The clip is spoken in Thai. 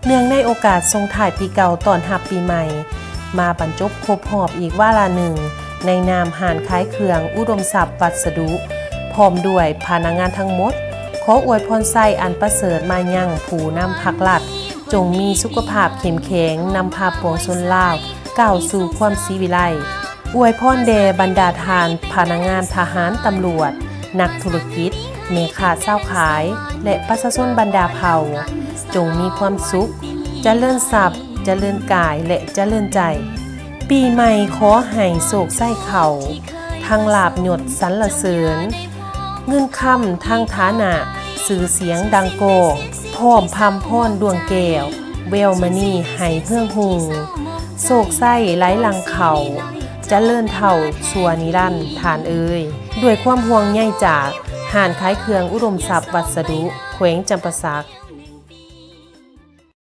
เนื่องในโอกาสส่งท้ายปีเก่าต้อนรับปีใหม่มาบรรจบครบรอบอีกวาระหนึ่งในนามห้านขายเครื่องอุดมทรัพย์วัสดุพร้อมด้วยพนักงานทั้งหมดขออวยพรไส้อันประเสริฐมายังผู้นำภาครัฐจงมีสุขภาพเข้มแข็งนำพาปวงชนลาวก้าวสู่ความศรีวิไลอวยพรแด่บรรดาทานพนักงานทหารตำรวจนักธุรกิจแม่ค้าเช้าขายและประชาชนบรรดาเผ่าจงมีความสุขเจริญทรัพย์เจริญกายและเจริญใจปีใหม่ขอให้โศกไส้เข่าทางลาบหยดสรรเสริญเงินคำทางฐานะสื่อเสียงดังโกงพร้อมพำพ่อนดวงแก้วเวลมณีให้เฮืองหุงโศกไส้ไหลหลังเข่าเจริญเท่าสัวนิรันดร์ทานเอ่ยด้วยความห่วงใยจากห้านขายเครื่องอุดมทรัพย์วัสดุแขวงจำปาสัก